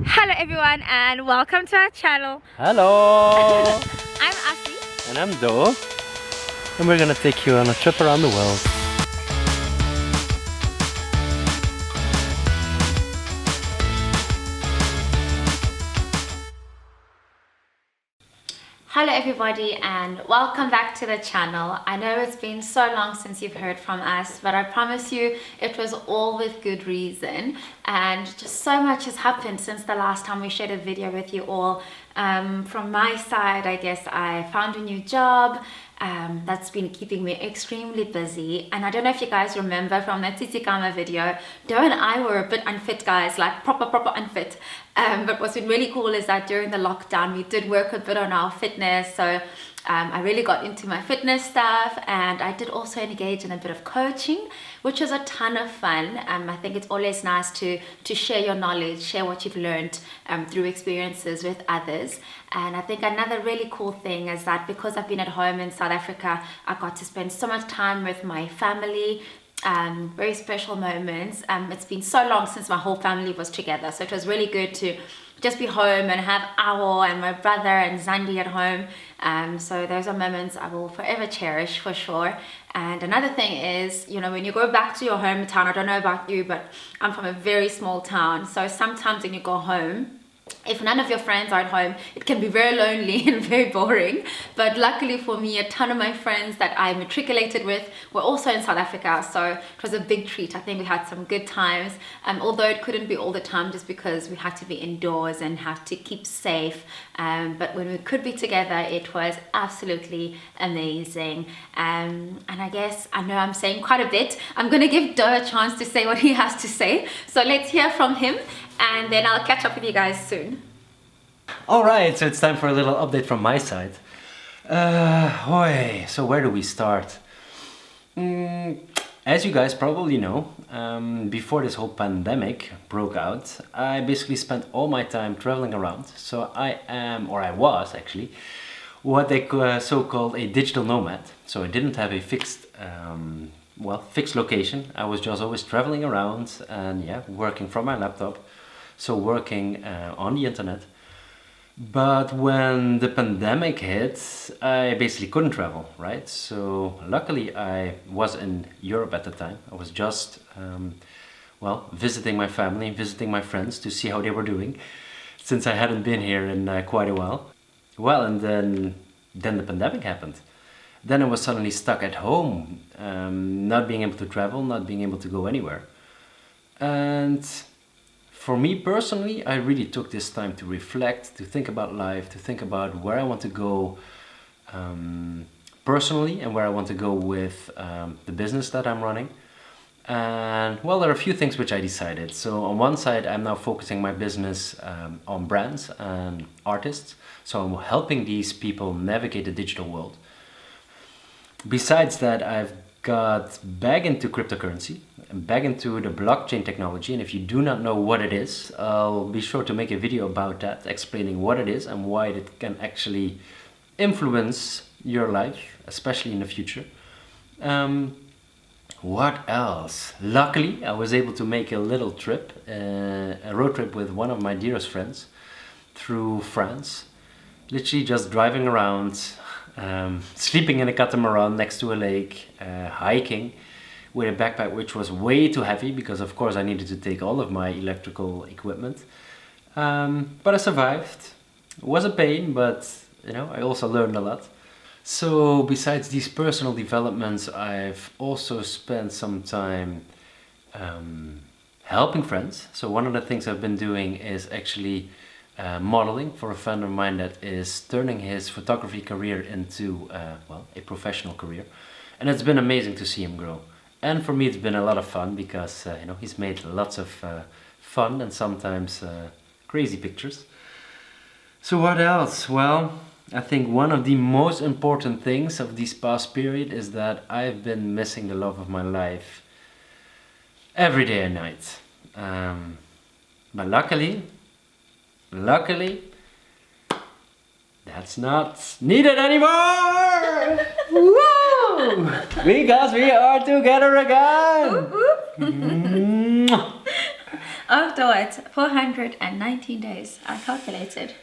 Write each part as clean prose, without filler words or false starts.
Hello everyone and welcome to our channel. Hello! I'm Asi. And I'm Do. And we're gonna take you on a trip around the world. Hello everybody and welcome back to the channel. I know it's been so long since you've heard from us, but I promise you it was all with good reason, and just so much has happened since the last time we shared a video with you all. From my side, I guess I found a new job that's been keeping me extremely busy, and I don't know if you guys remember from that Titikama video, Do and I were a bit unfit, guys, like proper unfit. But what's been really cool is that during the lockdown we did work a bit on our fitness, so I really got into my fitness stuff, and I did also engage in a bit of coaching, which was a ton of fun. I think it's always nice to share your knowledge, share what you've learned through experiences with others. And I think another really cool thing is that because I've been at home in South Africa, I got to spend so much time with my family. Very special moments. It's been so long since my whole family was together, so it was really good to just be home and have Awo and my brother and Zandi at home. So those are moments I will forever cherish for sure. And another thing is, you know, when you go back to your hometown, I don't know about you, but I'm from a very small town, so sometimes when you go home, if none of your friends are at home, it can be very lonely and very boring. But luckily for me, a ton of my friends that I matriculated with were also in South Africa, so it was a big treat. I think we had some good times, although it couldn't be all the time just because we had to be indoors and have to keep safe. But when we could be together, it was absolutely amazing. And I guess, I know I'm saying quite a bit. I'm going to give Do a chance to say what he has to say. So let's hear from him, and then I'll catch up with you guys soon. Alright, so it's time for a little update from my side. So where do we start? As you guys probably know, before this whole pandemic broke out, I basically spent all my time traveling around. So I am, or I was actually, what they so-called a digital nomad. So I didn't have a fixed location. I was just always traveling around and working from my laptop. So working on the internet. But when the pandemic hit, I basically couldn't travel, right? So luckily I was in Europe at the time. I was just, visiting my family, visiting my friends to see how they were doing, since I hadn't been here in quite a while. Well, and then the pandemic happened. Then I was suddenly stuck at home, not being able to travel, not being able to go anywhere. And for me personally, I really took this time to reflect, to think about life, to think about where I want to go personally and where I want to go with the business that I'm running. And well, there are a few things which I decided. So on one side, I'm now focusing my business on brands and artists. So I'm helping these people navigate the digital world. Besides that, I've got back into cryptocurrency, back into the blockchain technology, and if you do not know what it is, I'll be sure to make a video about that, explaining what it is and why it can actually influence your life, especially in the future. What else? Luckily, I was able to make a little trip, a road trip with one of my dearest friends through France, literally just driving around, sleeping in a catamaran next to a lake, hiking with a backpack which was way too heavy because of course I needed to take all of my electrical equipment. But I survived. It was a pain, but you know, I also learned a lot. So besides these personal developments, I've also spent some time helping friends. So one of the things I've been doing is actually modeling for a friend of mine that is turning his photography career into a professional career, and it's been amazing to see him grow. And for me it's been a lot of fun because he's made lots of fun and sometimes crazy pictures. So what else? Well, I think one of the most important things of this past period is that I've been missing the love of my life every day and night. But luckily, that's not needed anymore! Woo! Because we are together again! After what? 419 days. I calculated.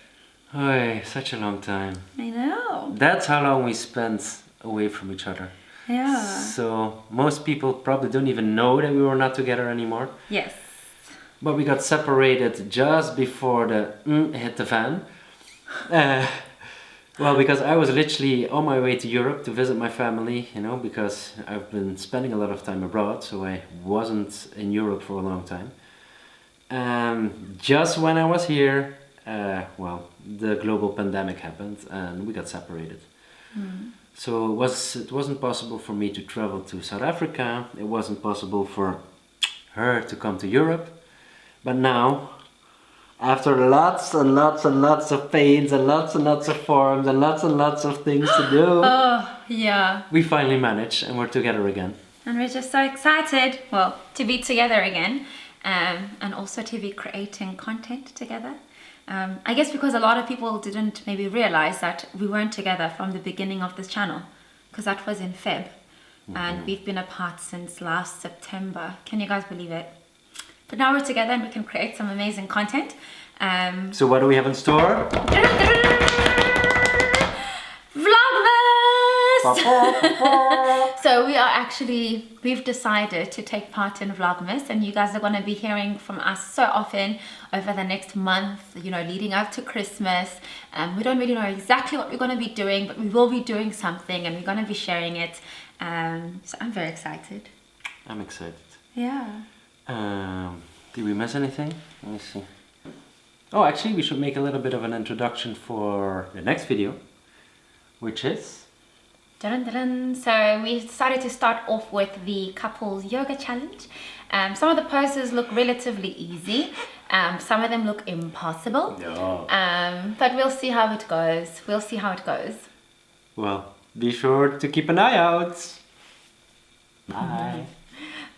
Oy, such a long time. I know. That's how long we spent away from each other. Yeah. So most people probably don't even know that we were not together anymore. Yes. But we got separated just before the hit the fan. Well, because I was literally on my way to Europe to visit my family, you know, because I've been spending a lot of time abroad, so I wasn't in Europe for a long time. Just when I was here, well, the global pandemic happened and we got separated. So it wasn't possible for me to travel to South Africa. It wasn't possible for her to come to Europe. But now, after lots and lots and lots of pains and lots of forms and lots of things to do, Oh, yeah. we finally managed and we're together again. And we're just so excited, well, to be together again, and also to be creating content together. I guess because a lot of people didn't maybe realize that we weren't together from the beginning of this channel, because that was in Feb, and we've been apart since last September. Can you guys believe it? But now we're together and we can create some amazing content. So what do we have in store? Vlogmas! So we've decided to take part in Vlogmas, and you guys are going to be hearing from us so often over the next month, you know, leading up to Christmas. We don't really know exactly what we're going to be doing, but we will be doing something and we're going to be sharing it. So I'm very excited. I'm excited. Yeah. Did we miss anything? Let me see. Oh, actually, we should make a little bit of an introduction for the next video, which is... Dun, dun, dun. So we decided to start off with the couples yoga challenge. Some of the poses look relatively easy. Some of them look impossible. Yeah. But we'll see how it goes. We'll see how it goes. Well, be sure to keep an eye out. Bye.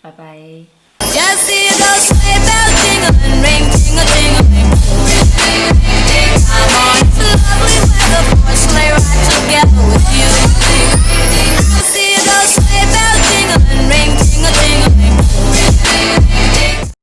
Bye-bye. Just see those sleigh bells